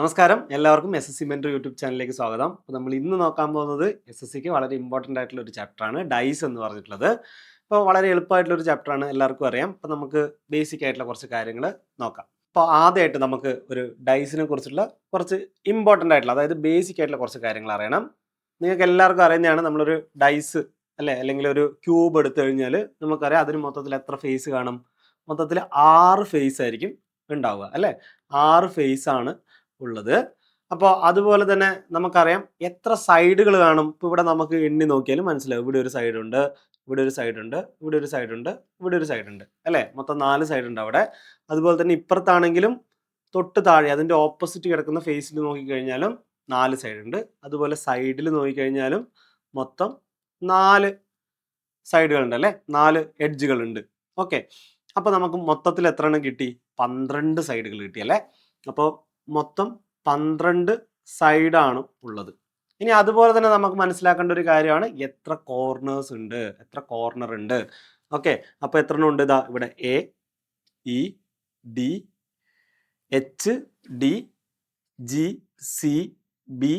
നമസ്കാരം, എല്ലാവർക്കും S S C mentor YouTube ചാനലിലേക്ക് സ്വാഗതം. അപ്പോൾ നമ്മൾ ഇന്ന് നോക്കാൻ പോകുന്നത് എസ് എസ് സിക്ക് വളരെ ഇമ്പോർട്ടൻ്റ് ആയിട്ടുള്ള ഒരു ചാപ്റ്ററാണ് ഡൈസ് എന്ന് പറഞ്ഞിട്ടുള്ളത്. അപ്പോൾ വളരെ എളുപ്പമായിട്ടുള്ളൊരു ചാപ്റ്ററാണ്, എല്ലാവർക്കും അറിയാം. അപ്പോൾ നമുക്ക് ബേസിക് ആയിട്ടുള്ള കുറച്ച് കാര്യങ്ങൾ നോക്കാം. അപ്പോൾ ആദ്യമായിട്ട് നമുക്ക് ഒരു ഡൈസിനെ കുറിച്ചുള്ള കുറച്ച് ഇമ്പോർട്ടൻ്റ് ആയിട്ടുള്ള, അതായത് ബേസിക് ആയിട്ടുള്ള കുറച്ച് കാര്യങ്ങൾ അറിയണം. നിങ്ങൾക്ക് എല്ലാവർക്കും അറിയുന്നതാണ്, നമ്മളൊരു ഡൈസ് അല്ലെങ്കിൽ ഒരു ക്യൂബ് എടുത്തു കഴിഞ്ഞാൽ നമുക്കറിയാം അതിന് മൊത്തത്തിൽ എത്ര ഫേസ് കാണും. മൊത്തത്തിൽ 6 ഫേസ് ആയിരിക്കും ഉണ്ടാവുക, അല്ലേ? 6 ഫേസ് ആണ് ഉള്ളത്. അപ്പോൾ അതുപോലെ തന്നെ നമുക്കറിയാം എത്ര സൈഡുകൾ കാണും. ഇപ്പോൾ ഇവിടെ നമുക്ക് എണ്ണി നോക്കിയാലും മനസ്സിലാവും. ഇവിടെ ഒരു സൈഡുണ്ട്, ഇവിടെ ഒരു സൈഡുണ്ട്, ഇവിടെ ഒരു സൈഡുണ്ട്, ഇവിടെ ഒരു സൈഡുണ്ട്, അല്ലേ? മൊത്തം 4 സൈഡുണ്ട് അവിടെ. അതുപോലെ തന്നെ ഇപ്പുറത്താണെങ്കിലും തൊട്ട് താഴെ അതിൻ്റെ ഓപ്പോസിറ്റ് കിടക്കുന്ന ഫേസിൽ നോക്കിക്കഴിഞ്ഞാലും 4 സൈഡുണ്ട്. അതുപോലെ സൈഡിൽ നോക്കിക്കഴിഞ്ഞാലും മൊത്തം 4 സൈഡുകളുണ്ട്, അല്ലേ? 4 എഡ്ജുകളുണ്ട്. ഓക്കെ, അപ്പോൾ നമുക്ക് മൊത്തത്തിൽ എത്ര എണ്ണം കിട്ടി? 12 സൈഡുകൾ കിട്ടി, അല്ലേ? അപ്പോൾ മൊത്തം 12 സൈഡാണ് ഉള്ളത്. ഇനി അതുപോലെ തന്നെ നമുക്ക് മനസ്സിലാക്കേണ്ട ഒരു കാര്യമാണ് എത്ര കോർണേഴ്സ് ഉണ്ട്, എത്ര കോർണർ ഉണ്ട്. ഓക്കെ, അപ്പോൾ എത്ര എണ്ണം ഉണ്ട്? ഇതാ ഇവിടെ A, E, D, H, D, G, C, B,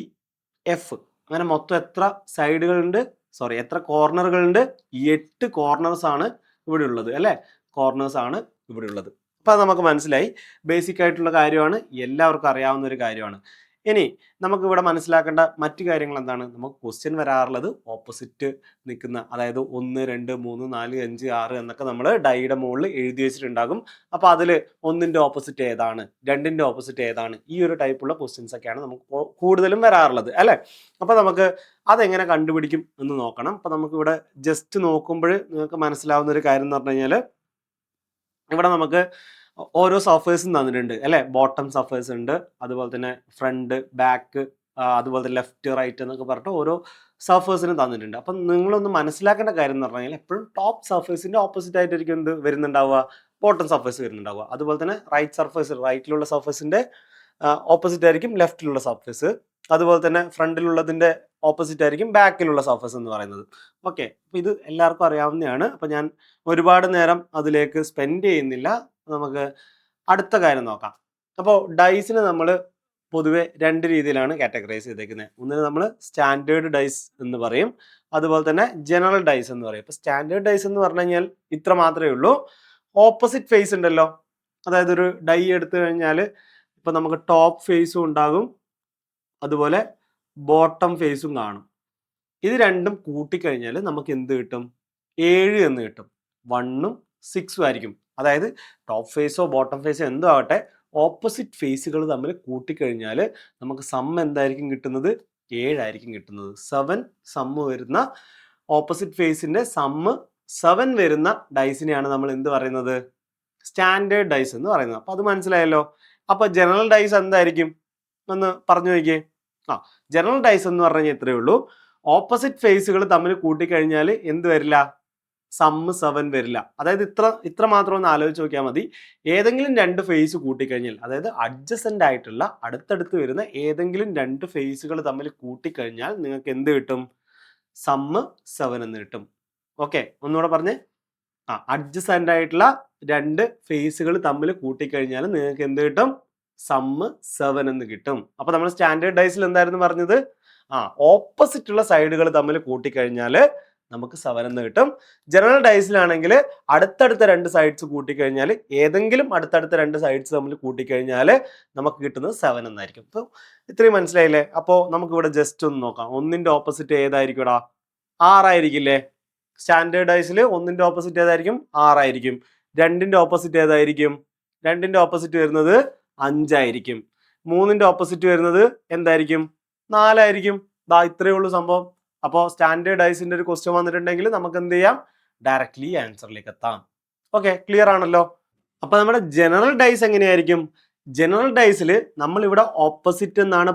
F, അങ്ങനെ മൊത്തം എത്ര സൈഡുകളുണ്ട്? എത്ര കോർണറുകളുണ്ട്? 8 കോർണേഴ്സ് ആണ് ഇവിടെ ഉള്ളത്, അല്ലേ? കോർണേഴ്സ് ആണ് ഇവിടെ ഉള്ളത്. അപ്പോൾ അത് നമുക്ക് മനസ്സിലായി. ബേസിക് ആയിട്ടുള്ള കാര്യമാണ്, എല്ലാവർക്കും അറിയാവുന്ന ഒരു കാര്യമാണ്. ഇനി നമുക്ക് ഇവിടെ മനസ്സിലാക്കേണ്ട മറ്റു കാര്യങ്ങൾ എന്താണ്? നമുക്ക് ക്വസ്റ്റ്യൻ വരാറുള്ളത് ഓപ്പോസിറ്റ് നിൽക്കുന്ന, അതായത് 1, 2, 3, 4, 5, 6 എന്നൊക്കെ നമ്മൾ ഡൈയുടെ മുകളിൽ എഴുതി വെച്ചിട്ടുണ്ടാകും. അപ്പോൾ അതിൽ 1ൻ്റെ ഓപ്പോസിറ്റ് ഏതാണ്, 2ൻ്റെ ഓപ്പോസിറ്റ് ഏതാണ്, ഈ ഒരു ടൈപ്പുള്ള ക്വസ്റ്റ്യൻസ് ഒക്കെയാണ് നമുക്ക് കൂടുതലും വരാറുള്ളത്, അല്ലേ? അപ്പോൾ നമുക്ക് അതെങ്ങനെ കണ്ടുപിടിക്കും എന്ന് നോക്കണം. അപ്പോൾ നമുക്കിവിടെ ജസ്റ്റ് നോക്കുമ്പോൾ നിങ്ങൾക്ക് മനസ്സിലാവുന്ന ഒരു കാര്യം എന്ന് പറഞ്ഞു കഴിഞ്ഞാൽ, ഇവിടെ നമുക്ക് ഓരോ സർഫേസും തന്നിട്ടുണ്ട്, അല്ലേ? ബോട്ടം സർഫേസ് ഉണ്ട്, അതുപോലെ തന്നെ ഫ്രണ്ട്, ബാക്ക്, അതുപോലെ തന്നെ ലെഫ്റ്റ്, റൈറ്റ് എന്നൊക്കെ പറഞ്ഞിട്ട് ഓരോ സർഫേസിനും തന്നിട്ടുണ്ട്. അപ്പം നിങ്ങളൊന്ന് മനസ്സിലാക്കേണ്ട കാര്യം എന്ന് പറഞ്ഞു കഴിഞ്ഞാൽ, എപ്പോഴും ടോപ്പ് സർഫേസിൻ്റെ ഓപ്പോസിറ്റ് ആയിട്ടായിരിക്കും എന്ത് വരുന്നുണ്ടാവുക? Bottom surface വരുന്നുണ്ടാവുക. അതുപോലെ തന്നെ റൈറ്റ് സർഫേസ്, റൈറ്റിലുള്ള സർഫേസിൻ്റെ ഓപ്പോസിറ്റ് ആയിരിക്കും ലെഫ്റ്റിലുള്ള സർഫേസ്. അതുപോലെ തന്നെ ഫ്രണ്ടിലുള്ളതിൻ്റെ ഓപ്പോസിറ്റ് ആയിരിക്കും ബാക്കിലുള്ള സർഫേസ് എന്ന് പറയുന്നത്. ഓക്കെ, അപ്പോൾ ഇത് എല്ലാവർക്കും അറിയാവുന്നതാണ്. അപ്പോൾ ഞാൻ ഒരുപാട് നേരം അതിലേക്ക് സ്പെൻഡ് ചെയ്യുന്നില്ല. നമുക്ക് അടുത്ത കാര്യം നോക്കാം. അപ്പോൾ ഡൈസിന് നമ്മൾ പൊതുവെ 2 രീതിയിലാണ് കാറ്റഗറൈസ് ചെയ്തേക്കുന്നത്. ഒന്നിന് നമ്മൾ സ്റ്റാൻഡേർഡ് ഡൈസ് എന്ന് പറയും, അതുപോലെ തന്നെ ജനറൽ ഡൈസ് എന്ന് പറയും. ഇപ്പോൾ സ്റ്റാൻഡേർഡ് ഡൈസ് എന്ന് പറഞ്ഞു കഴിഞ്ഞാൽ ഇത്ര മാത്രമേ ഉള്ളൂ. ഓപ്പോസിറ്റ് ഫേസ് ഉണ്ടല്ലോ, അതായത് ഒരു ഡൈ എടുത്തു കഴിഞ്ഞാൽ ഇപ്പോൾ നമുക്ക് ടോപ്പ് ഫേസും ഉണ്ടാകും, അതുപോലെ ബോട്ടം ഫേസും കാണും. ഇത് രണ്ടും കൂട്ടിക്കഴിഞ്ഞാൽ നമുക്ക് എന്ത് കിട്ടും? 7 എന്ന് കിട്ടും. 1ഉം 6ഉം ആയിരിക്കും. അതായത് ടോപ്പ് ഫേസോ ബോട്ടം ഫേസോ എന്തോ ആകട്ടെ, ഓപ്പോസിറ്റ് ഫേസുകൾ തമ്മിൽ കൂട്ടിക്കഴിഞ്ഞാൽ നമുക്ക് സം എന്തായിരിക്കും കിട്ടുന്നത്? 7 ആയിരിക്കും കിട്ടുന്നത്. 7 സമ്മ് വരുന്ന ഓപ്പോസിറ്റ് ഫേസിൻ്റെ സമ്മ് 7 വരുന്ന ഡൈസിനെയാണ് നമ്മൾ എന്ത് പറയുന്നത്? സ്റ്റാൻഡേർഡ് ഡൈസ് എന്ന് പറയുന്നത്. അപ്പോൾ അത് മനസ്സിലായല്ലോ. അപ്പോൾ ജനറൽ ഡൈസ് എന്തായിരിക്കും എന്ന് പറഞ്ഞു നോക്കിയേ. ജനറൽ ഡൈസ് എന്ന് പറഞ്ഞു കഴിഞ്ഞാൽ ഇത്രയേ ഉള്ളൂ. ഓപ്പോസിറ്റ് ഫേസുകൾ തമ്മിൽ കൂട്ടിക്കഴിഞ്ഞാൽ എന്ത് വരില്ല? സമ്മ് 7 വരില്ല. അതായത് ഇത്ര മാത്രം ഒന്ന് ആലോചിച്ച് നോക്കിയാൽ മതി. ഏതെങ്കിലും 2 ഫേസ് കൂട്ടിക്കഴിഞ്ഞാൽ, അതായത് അഡ്ജസൻ്റ് ആയിട്ടുള്ള അടുത്തടുത്ത് വരുന്ന ഏതെങ്കിലും 2 ഫേസുകൾ തമ്മിൽ കൂട്ടിക്കഴിഞ്ഞാൽ നിങ്ങൾക്ക് എന്ത് കിട്ടും? സമ്മ് 7 എന്ന് കിട്ടും. ഓക്കെ, ഒന്നുകൂടെ പറഞ്ഞേ. അഡ്ജസൻ്റ് ആയിട്ടുള്ള 2 ഫേസുകൾ തമ്മിൽ കൂട്ടിക്കഴിഞ്ഞാൽ നിങ്ങൾക്ക് എന്ത് കിട്ടും? സമ്മ് 7 എന്ന് കിട്ടും. അപ്പോൾ നമ്മൾ സ്റ്റാൻഡേർഡ് ഡൈസിൽ എന്തായിരുന്നു പറഞ്ഞത്? ഓപ്പോസിറ്റ് ഉള്ള സൈഡുകൾ തമ്മിൽ കൂട്ടിക്കഴിഞ്ഞാൽ നമുക്ക് 7 എന്ന് കിട്ടും. ജനറൽ ഡൈസിലാണെങ്കിൽ അടുത്തടുത്ത 2 സൈഡ്സ് കൂട്ടിക്കഴിഞ്ഞാൽ, ഏതെങ്കിലും അടുത്തടുത്ത 2 സൈഡ്സ് തമ്മിൽ കൂട്ടിക്കഴിഞ്ഞാൽ നമുക്ക് കിട്ടുന്നത് 7 എന്നായിരിക്കും. അപ്പോൾ ഇത്രയും മനസ്സിലായില്ലേ? അപ്പോൾ നമുക്കിവിടെ ജസ്റ്റ് ഒന്ന് നോക്കാം. 1ൻ്റെ ഓപ്പോസിറ്റ് ഏതായിരിക്കും? 6 ആയിരിക്കില്ലേ? സ്റ്റാൻഡേർഡ് ഡൈസിൽ 1ൻ്റെ ഓപ്പോസിറ്റ് ഏതായിരിക്കും? 6 ആയിരിക്കും. 2ൻ്റെ ഓപ്പോസിറ്റ് ഏതായിരിക്കും? 2ൻ്റെ ഓപ്പോസിറ്റ് വരുന്നത് 5 ആയിരിക്കും. 3ൻ്റെ ഓപ്പോസിറ്റ് വരുന്നത് എന്തായിരിക്കും? 4 ആയിരിക്കും. ഇത്രയേ ഉള്ളൂ സംഭവം. അപ്പോൾ സ്റ്റാൻഡേർഡ് ഡൈസിൻ്റെ ഒരു ക്വസ്റ്റ്യൻ വന്നിട്ടുണ്ടെങ്കിൽ നമുക്ക് എന്ത് ചെയ്യാം? ഡയറക്റ്റ്ലി ആൻസറിലേക്ക് എത്താം. ഓക്കെ, ക്ലിയർ ആണല്ലോ. അപ്പോൾ നമ്മുടെ ജനറൽ ഡൈസ് എങ്ങനെയായിരിക്കും? ജനറൽ ഡൈസിൽ നമ്മളിവിടെ ഓപ്പോസിറ്റ് എന്നാണ്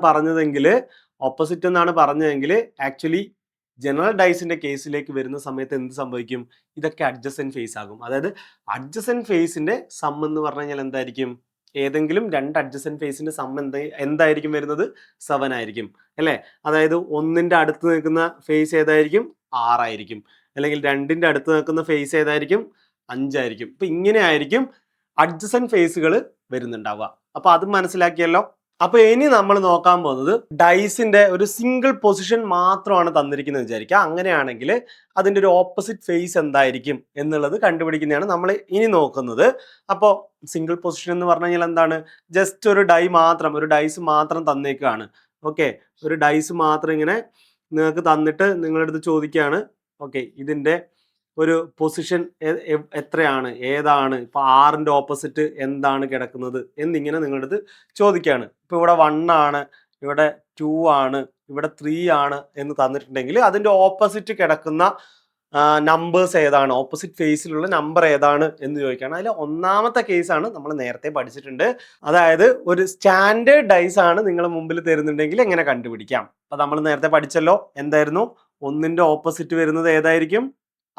പറഞ്ഞതെങ്കിൽ ആക്ച്വലി ജനറൽ ഡൈസിൻ്റെ കേസിലേക്ക് വരുന്ന സമയത്ത് എന്ത് സംഭവിക്കും? ഇതൊക്കെ അഡ്ജസൻറ്റ് ഫേസ് ആകും. അതായത് അഡ്ജസൻറ്റ് ഫേസിൻ്റെ സം എന്ന് പറഞ്ഞു കഴിഞ്ഞാൽ എന്തായിരിക്കും? ഏതെങ്കിലും 2 അഡ്ജസൻറ്റ് ഫേസിൻ്റെ സം എന്തായിരിക്കും വരുന്നത്? 7 ആയിരിക്കും, അല്ലേ? അതായത് 1ൻ്റെ അടുത്ത് നിൽക്കുന്ന ഫേസ് ഏതായിരിക്കും? 6 ആയിരിക്കും. അല്ലെങ്കിൽ 2ൻ്റെ അടുത്ത് നിൽക്കുന്ന ഫേസ് ഏതായിരിക്കും? 5 ആയിരിക്കും. ഇപ്പം ഇങ്ങനെ ആയിരിക്കും അഡ്ജസൻറ്റ് ഫേസുകൾ വരുന്നുണ്ടാവുക. അപ്പോൾ അത് മനസ്സിലാക്കിയല്ലോ. അപ്പൊ ഇനി നമ്മൾ നോക്കാൻ പോകുന്നത് ഡൈസിന്റെ ഒരു സിംഗിൾ പൊസിഷൻ മാത്രമാണ് തന്നിരിക്കുന്നത് വിചാരിക്കുക. അങ്ങനെയാണെങ്കിൽ അതിന്റെ ഒരു ഓപ്പോസിറ്റ് ഫേസ് എന്തായിരിക്കും എന്നുള്ളത് കണ്ടുപിടിക്കുന്നതാണ് നമ്മൾ ഇനി നോക്കുന്നത്. അപ്പോൾ സിംഗിൾ പൊസിഷൻ എന്ന് പറഞ്ഞു കഴിഞ്ഞാൽ എന്താണ്? ജസ്റ്റ് ഒരു ഡൈസ് മാത്രം തന്നേക്കാണ്. ഓക്കെ, ഒരു ഡൈസ് മാത്രം ഇങ്ങനെ നിങ്ങൾക്ക് തന്നിട്ട് നിങ്ങളുടെ അടുത്ത് ചോദിക്കുകയാണ്, ഓക്കെ ഇതിന്റെ ഒരു പൊസിഷൻ എത്രയാണ്, ഏതാണ്, ഇപ്പൊ 6ന്റെ ഓപ്പോസിറ്റ് എന്താണ് കിടക്കുന്നത് എന്നിങ്ങനെ നിങ്ങളുടെ അടുത്ത് ചോദിക്കുകയാണ്. ഇപ്പൊ ഇവിടെ 1 ആണ്, ഇവിടെ 2 ആണ്, ഇവിടെ 3 ആണ് എന്ന് തന്നിട്ടുണ്ടെങ്കിൽ അതിന്റെ ഓപ്പോസിറ്റ് കിടക്കുന്ന നമ്പേഴ്സ് ഏതാണ്, ഓപ്പോസിറ്റ് ഫേസിലുള്ള നമ്പർ ഏതാണ് എന്ന് ചോദിക്കുകയാണ്. അതിൽ ഒന്നാമത്തെ കേസാണ് നമ്മൾ നേരത്തെ പഠിച്ചിട്ടുണ്ട്. അതായത് ഒരു സ്റ്റാൻഡേർഡ് ഡൈസ് ആണ് നിങ്ങളുടെ മുമ്പിൽ തരുന്നുണ്ടെങ്കിൽ എങ്ങനെ കണ്ടുപിടിക്കാം. അപ്പൊ നമ്മൾ നേരത്തെ പഠിച്ചല്ലോ, എന്തായിരുന്നു? 1ന്റെ ഓപ്പോസിറ്റ് വരുന്നത് ഏതായിരിക്കും?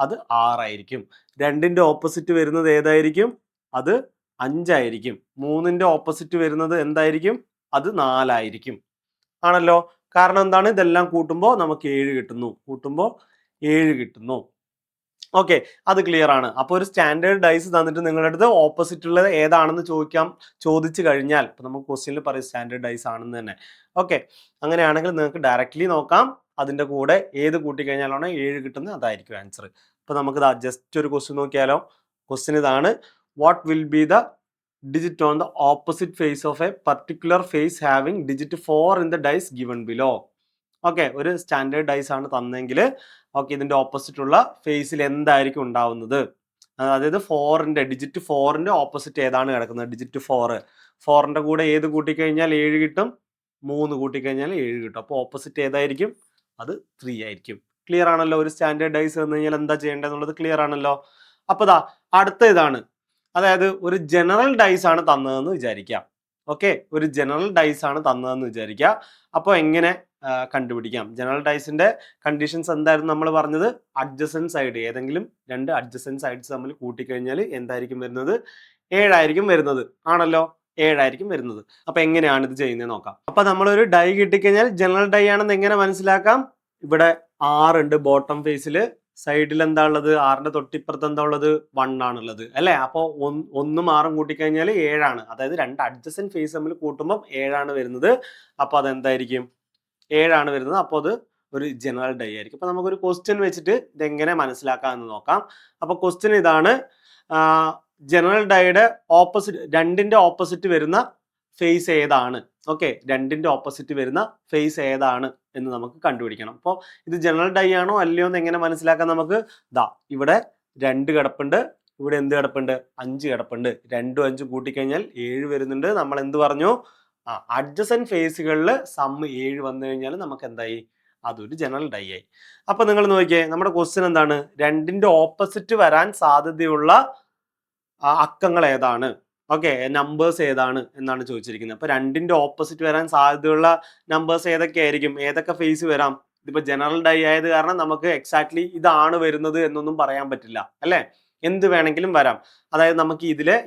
അത് 6 ആയിരിക്കും. 2ന്റെ ഓപ്പോസിറ്റ് വരുന്നത് ഏതായിരിക്കും? അത് 5 ആയിരിക്കും. 3ന്റെ ഓപ്പോസിറ്റ് വരുന്നത് എന്തായിരിക്കും? അത് 4 ആയിരിക്കും. ആണല്ലോ. കാരണം എന്താണ്? ഇതെല്ലാം കൂട്ടുമ്പോൾ നമുക്ക് 7 കിട്ടുന്നു. ഓക്കെ, അത് ക്ലിയർ ആണ്. അപ്പോൾ ഒരു സ്റ്റാൻഡേർഡ് ഡൈസ് തന്നിട്ട് നിങ്ങളുടെ അടുത്ത് ഓപ്പോസിറ്റ് ഉള്ളത് ഏതാണെന്ന് ചോദിച്ചു കഴിഞ്ഞാൽ, ഇപ്പൊ നമുക്ക് ക്വസ്റ്റ്യനിൽ പറയും സ്റ്റാൻഡേർഡ് ഡൈസ് ആണെന്ന് തന്നെ. ഓക്കെ, അങ്ങനെയാണെങ്കിൽ നിങ്ങൾക്ക് ഡയറക്റ്റ്ലി നോക്കാം. അതിന്റെ കൂടെ ഏത് കൂട്ടിക്കഴിഞ്ഞാലാണ് 7 കിട്ടുന്നത്, അതായിരിക്കും ആൻസർ. അപ്പൊ നമുക്ക് ജസ്റ്റ് ഒരു ക്വസ്റ്റ്യൻ നോക്കിയാലോ. ക്വസ്റ്റ്യൻ ഇതാണ്: what will be the digit on the opposite face of a particular face having digit 4 in the dice given below. Okay, ഒരു സ്റ്റാൻഡേർഡ് ഡൈസ് ആണ് തന്നെങ്കിൽ ഓക്കെ ഇതിന്റെ ഓപ്പോസിറ്റ് ഉള്ള ഫേസിൽ എന്തായിരിക്കും ഉണ്ടാവുന്നത്? അതായത് ഡിജിറ്റ് 4ന്റെ ഓപ്പോസിറ്റ് ഏതാണ് കിടക്കുന്നത്? ഡിജിറ്റ് 4ന്റെ കൂടെ ഏത് കൂട്ടിക്കഴിഞ്ഞാൽ 7 കിട്ടും? 3 കൂട്ടിക്കഴിഞ്ഞാൽ 7 കിട്ടും. അപ്പോൾ ഓപ്പോസിറ്റ് ഏതായിരിക്കും? അത് 3 ആയിരിക്കും. ക്ലിയർ ആണല്ലോ. ഒരു സ്റ്റാൻഡേർഡ് ഡൈസ് വന്നു കഴിഞ്ഞാൽ എന്താ ചെയ്യേണ്ടതെന്നുള്ളത് ക്ലിയർ ആണല്ലോ. അപ്പൊ അടുത്ത ഇതാണ്, അതായത് ഒരു ജനറൽ ഡൈസ് ആണ് തന്നതെന്ന് വിചാരിക്കാം. ഓക്കെ, ഒരു ജനറൽ ഡൈസ് ആണ് തന്നതെന്ന് വിചാരിക്കുക. അപ്പോൾ എങ്ങനെ കണ്ടുപിടിക്കാം? ജനറൽ ഡൈസിന്റെ കണ്ടീഷൻസ് എന്തായിരുന്നു നമ്മൾ പറഞ്ഞത്? അഡ്ജസൻറ്റ് സൈഡ്, ഏതെങ്കിലും 2 അഡ്ജസൻറ്റ് സൈഡ്സ് തമ്മിൽ കൂട്ടിക്കഴിഞ്ഞാൽ എന്തായിരിക്കും വരുന്നത്? 7 ആയിരിക്കും വരുന്നത്. ആണല്ലോ, 7 ആയിരിക്കും വരുന്നത്. അപ്പൊ എങ്ങനെയാണ് ഇത് ചെയ്യുന്നത് നോക്കാം. അപ്പൊ നമ്മളൊരു ഡൈ കിട്ടിക്കഴിഞ്ഞാൽ ജനറൽ ഡൈ ആണെന്ന് എങ്ങനെ മനസ്സിലാക്കാം? ഇവിടെ 6 ഉണ്ട് ബോട്ടം ഫേസിൽ, സൈഡിൽ എന്താ ഉള്ളത്? 6ന്റെ തൊട്ടിപ്പുറത്ത് എന്താ ഉള്ളത്? 1 ആണുള്ളത് അല്ലെ. അപ്പോൾ 1ഉം 6ഉം കൂട്ടിക്കഴിഞ്ഞാൽ 7 ആണ്. അതായത് 2 അഡ്ജസൻറ്റ് ഫേസ് തമ്മിൽ കൂട്ടുമ്പോൾ 7 ആണ് വരുന്നത്. അപ്പൊ അതെന്തായിരിക്കും? 7 ആണ് വരുന്നത്. അപ്പോൾ അത് ഒരു ജനറൽ ഡൈ ആയിരിക്കും. അപ്പൊ നമുക്കൊരു ക്വസ്റ്റ്യൻ വെച്ചിട്ട് ഇതെങ്ങനെ മനസ്സിലാക്കാം എന്ന് നോക്കാം. അപ്പൊ ക്വസ്റ്റ്യൻ ഇതാണ്: ജനറൽ ഡൈയുടെ ഓപ്പോസിറ്റ്, 2ന്റെ ഓപ്പോസിറ്റ് വരുന്ന ഫേസ് ഏതാണ്? ഓക്കെ, 2ന്റെ ഓപ്പോസിറ്റ് വരുന്ന ഫേസ് ഏതാണ് എന്ന് നമുക്ക് കണ്ടുപിടിക്കണം. അപ്പോൾ ഇത് ജനറൽ ഡൈ ആണോ അല്ലയോ എന്ന് എങ്ങനെ മനസ്സിലാക്കാൻ? നമുക്ക് ഇവിടെ 2 കിടപ്പുണ്ട്, ഇവിടെ എന്ത് കിടപ്പുണ്ട്? 5 കിടപ്പുണ്ട്. 2ഉം 5ഉം കൂട്ടിക്കഴിഞ്ഞാൽ 7 വരുന്നുണ്ട്. നമ്മൾ എന്ത് പറഞ്ഞു? അഡ്ജസൻറ്റ് ഫേസുകളിൽ സം 7 വന്നു കഴിഞ്ഞാൽ നമുക്ക് എന്തായി? അതൊരു ജനറൽ ഡൈ ആയി. അപ്പൊ നിങ്ങൾ നോക്കിയേ, നമ്മുടെ ക്വസ്റ്റ്യൻ എന്താണ്? 2ന്റെ ഓപ്പോസിറ്റ് വരാൻ സാധ്യതയുള്ള അക്കങ്ങൾ ഏതാണ്? ഓക്കെ, നമ്പേഴ്സ് ഏതാണ് എന്നാണ് ചോദിച്ചിരിക്കുന്നത്. അപ്പൊ 2ന്റെ ഓപ്പോസിറ്റ് വരാൻ സാധ്യതയുള്ള നമ്പേഴ്സ് ഏതൊക്കെയായിരിക്കും? ഏതൊക്കെ ഫേസ് വരാം? ഇതിപ്പോ ജനറൽ ഡൈ ആയത് കാരണം നമുക്ക് എക്സാക്ട്ലി ഇതാണ് വരുന്നത് എന്നൊന്നും പറയാൻ പറ്റില്ല അല്ലെ. എന്ത് വേണമെങ്കിലും വരാം. അതായത് നമുക്ക്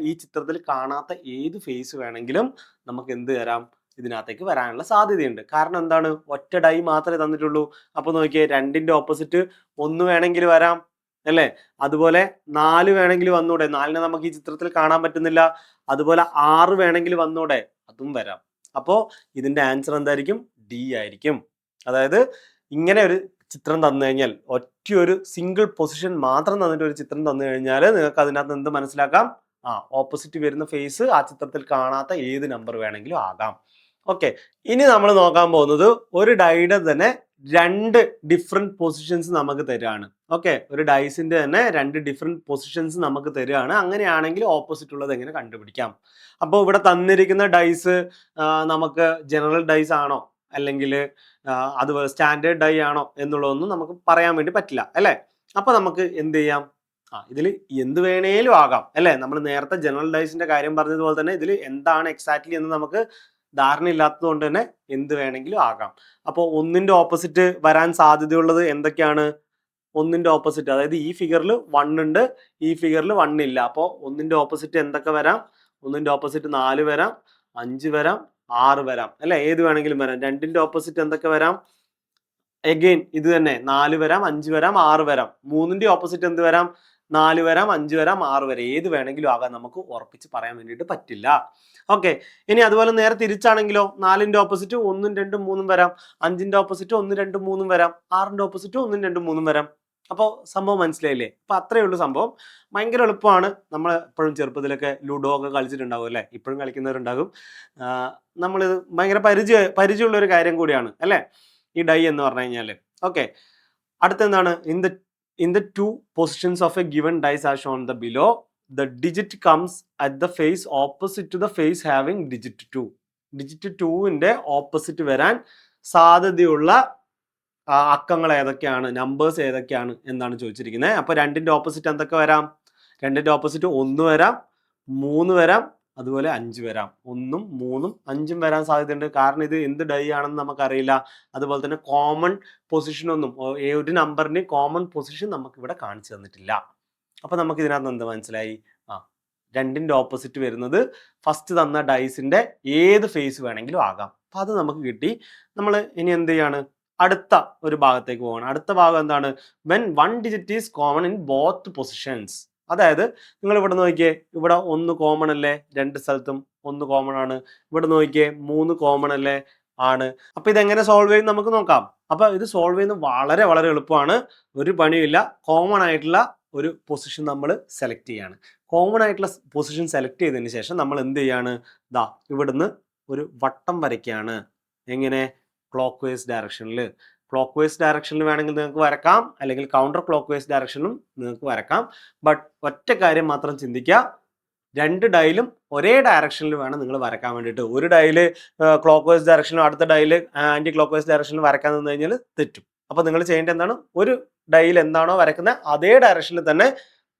ഈ ചിത്രത്തിൽ കാണാത്ത ഏത് ഫേസ് വേണമെങ്കിലും നമുക്ക് എന്ത് തരാം? ഇതിനകത്തേക്ക് വരാനുള്ള സാധ്യതയുണ്ട്. കാരണം എന്താണ്? ഒറ്റ ഡൈ മാത്രമേ തന്നിട്ടുള്ളൂ. അപ്പൊ നോക്കിയേ, 2ന്റെ ഓപ്പോസിറ്റ് 1 വേണമെങ്കിൽ വരാം അല്ലേ. അതുപോലെ 4 വേണമെങ്കിൽ വന്നൂടെ? 4നെ നമുക്ക് ഈ ചിത്രത്തിൽ കാണാൻ പറ്റുന്നില്ല. അതുപോലെ 6 വേണമെങ്കിൽ വന്നൂടെ? അതും വരാം. അപ്പോ ഇതിന്റെ ആൻസർ എന്തായിരിക്കും? ഡി ആയിരിക്കും. അതായത് ഇങ്ങനെ ഒരു ചിത്രം തന്നു കഴിഞ്ഞാൽ, ഒറ്റയൊരു സിംഗിൾ പൊസിഷൻ മാത്രം തന്നിട്ട് ഒരു ചിത്രം തന്നു കഴിഞ്ഞാൽ നിങ്ങൾക്ക് അതിനകത്ത് എന്ത് മനസ്സിലാക്കാം? ഓപ്പോസിറ്റ് വരുന്ന ഫേസ് ആ ചിത്രത്തിൽ കാണാത്ത ഏത് നമ്പർ വേണമെങ്കിലും ആകാം. ഓക്കെ, ഇനി നമ്മൾ നോക്കാൻ പോകുന്നത് ഒരു ഡൈയുടെ തന്നെ 2 ഡിഫറെന്റ് പൊസിഷൻസ് നമുക്ക് തരികയാണ്. ഓക്കെ, ഒരു ഡൈസിന്റെ തന്നെ 2 ഡിഫറെന്റ് പൊസിഷൻസ് നമുക്ക് തരികയാണ്. അങ്ങനെയാണെങ്കിൽ ഓപ്പോസിറ്റ് ഉള്ളത് എങ്ങനെ കണ്ടുപിടിക്കാം? അപ്പോൾ ഇവിടെ തന്നിരിക്കുന്ന ഡൈസ് നമുക്ക് ജനറൽ ഡൈസ് ആണോ അല്ലെങ്കിൽ അതുപോലെ സ്റ്റാൻഡേർഡ് ഡൈ ആണോ എന്നുള്ളതൊന്നും നമുക്ക് പറയാൻ വേണ്ടി പറ്റില്ല അല്ലേ. അപ്പൊ നമുക്ക് എന്ത് ചെയ്യാം? ഇതിൽ എന്ത് വേണേലും ആകാം അല്ലേ. നമ്മൾ നേരത്തെ ജനറൽ ഡൈസിന്റെ കാര്യം പറഞ്ഞതുപോലെ തന്നെ ഇതിൽ എന്താണ് എക്സാക്ട്ലി എന്ന് നമുക്ക് ധാരണ ഇല്ലാത്തത് കൊണ്ട് തന്നെ എന്ത് വേണമെങ്കിലും ആകാം. അപ്പോൾ 1ന്റെ ഓപ്പോസിറ്റ് വരാൻ സാധ്യതയുള്ളത് എന്തൊക്കെയാണ്? 1ന്റെ ഓപ്പോസിറ്റ്, അതായത് ഈ ഫിഗറിൽ 1 ഉണ്ട്, ഈ ഫിഗറിൽ 1 ഇല്ല. അപ്പോൾ 1ന്റെ ഓപ്പോസിറ്റ് എന്തൊക്കെ വരാം? 1ന്റെ ഓപ്പോസിറ്റ് 4 വരാം, 5 വരാം, 6 വരാം അല്ലെ. ഏത് വേണമെങ്കിലും വരാം. 2ന്റെ ഓപ്പോസിറ്റ് എന്തൊക്കെ വരാം? എഗെയിൻ ഇത് തന്നെ 4 വരാം, 5 വരാം, 6 വരാം. 3ന്റെ ഓപ്പോസിറ്റ് എന്ത് വരാം? 4 വരാം, 5 വരാം, 6 വരെ ഏത് വേണമെങ്കിലും ആകാൻ നമുക്ക് ഉറപ്പിച്ച് പറയാൻ വേണ്ടിയിട്ട് പറ്റില്ല. ഓക്കെ. ഇനി അതുപോലെ നേരെ തിരിച്ചാണെങ്കിലോ 4ന്റെ ഓപ്പോസിറ്റ് 1, 2, 3 വരാം, 5ന്റെ ഓപ്പോസിറ്റ് 1, 2, 3 വരാം, 6ന്റെ ഓപ്പോസിറ്റ് 1, 2, 3 വരാം. അപ്പോൾ സംഭവം മനസ്സിലായില്ലേ? അപ്പോൾ അത്രയേ ഉള്ളൂ സംഭവം. ഭയങ്കര എളുപ്പമാണ്. നമ്മൾ എപ്പോഴും ചെറുപ്പത്തിലൊക്കെ ലുഡോ ഒക്കെ കളിച്ചിട്ടുണ്ടാവും അല്ലേ? ഇപ്പോഴും കളിക്കുന്നവരുണ്ടാകും. നമ്മളിത് ഭയങ്കര പരിചയമുള്ള ഒരു കാര്യം കൂടിയാണ് അല്ലേ ഈ ഡൈ എന്ന് പറഞ്ഞു കഴിഞ്ഞാൽ. Okay. അടുത്തെന്താണ്? in the two positions of a given dice as shown the below, the digit comes at the face opposite to the face having digit 2. digit 2ന്റെ opposite വരാൻ സാധ്യതയുള്ള അക്കങ്ങൾ ഏതൊക്കെയാണ്, നമ്പേഴ്സ് ഏതൊക്കെയാണ് എന്നാണ് ചോദിച്ചിരിക്കുന്നത്. അപ്പോൾ 2ന്റെ ഓപ്പോസിറ്റ് എന്തൊക്കെ വരാം? 2ന്റെ ഓപ്പോസിറ്റ് 1 വരാം, 3 വരാം, അതുപോലെ 5 വരാം. 1ഉം 3ഉം 5ഉം വരാൻ സാധ്യതയുണ്ട്. കാരണം ഇത് എന്ത് ഡൈ ആണെന്ന് നമുക്കറിയില്ല. അതുപോലെ തന്നെ കോമൺ പൊസിഷൻ ഒന്നും ഒരു നമ്പറിന് കോമൺ പൊസിഷൻ നമുക്ക് ഇവിടെ കാണിച്ചു തന്നിട്ടില്ല. അപ്പൊ നമുക്ക് ഇതിനകത്ത് എന്ത് മനസ്സിലായി? 2ന്റെ ഓപ്പോസിറ്റ് വരുന്നത് ഫസ്റ്റ് തന്ന ഡൈസിന്റെ ഏത് ഫേസ് വേണമെങ്കിലും ആകാം. അപ്പൊ അത് നമുക്ക് കിട്ടി. നമ്മൾ ഇനി എന്ത് ചെയ്യാണ്? അടുത്ത ഒരു ഭാഗത്തേക്ക് പോകണം. അടുത്ത ഭാഗം എന്താണ്? when one digit is common in both positions. അതായത് നിങ്ങൾ ഇവിടെ നോക്കിയേ, ഇവിടെ 1 കോമൺ അല്ലേ? 2 സ്ഥലത്തും 1 കോമൺ ആണ്. ഇവിടെ നോക്കിയേ 3 കോമൺ അല്ലേ? ആണ്. അപ്പൊ ഇതെങ്ങനെ സോൾവ് ചെയ്യും നമുക്ക് നോക്കാം. അപ്പൊ ഇത് സോൾവ് ചെയ്യുന്നത് വളരെ വളരെ എളുപ്പമാണ്. ഒരു പണിയില്ല. കോമൺ ആയിട്ടുള്ള ഒരു പൊസിഷൻ നമ്മൾ സെലക്ട് ചെയ്യാണ്. കോമൺ ആയിട്ടുള്ള പൊസിഷൻ സെലക്ട് ചെയ്തതിന് ശേഷം നമ്മൾ എന്ത് ചെയ്യാണ്? ദാ ഇവിടുന്ന് ഒരു വട്ടം വരയ്ക്കുകയാണ്. എങ്ങനെ? ക്ലോക്ക് വൈസ് ഡയറക്ഷനിൽ. ക്ലോക്ക് വൈസ് ഡയറക്ഷനിൽ വേണമെങ്കിൽ നിങ്ങൾക്ക് വരക്കാം, അല്ലെങ്കിൽ കൗണ്ടർ ക്ലോക്ക് വൈസ് ഡയറക്ഷനും നിങ്ങൾക്ക് വരക്കാം. ബട്ട് ഒറ്റ കാര്യം മാത്രം ചിന്തിക്കുക, 2 ഡൈയിലും ഒരേ ഡയറക്ഷനിൽ വേണം നിങ്ങൾ വരക്കാൻ വേണ്ടിയിട്ട്. ഒരു ഡൈയില് ക്ലോക്ക് വൈസ് ഡയറക്ഷനിലും അടുത്ത ഡൈയില് ആന്റി ക്ലോക്ക് വൈസ് ഡയറക്ഷനിൽ വരക്കാൻ നിന്ന് കഴിഞ്ഞാൽ തെറ്റും. അപ്പൊ നിങ്ങൾ ചെയ്യേണ്ടത് എന്താണ്? ഒരു ഡൈയിൽ എന്താണോ വരക്കുന്നത് അതേ ഡയറക്ഷനിൽ തന്നെ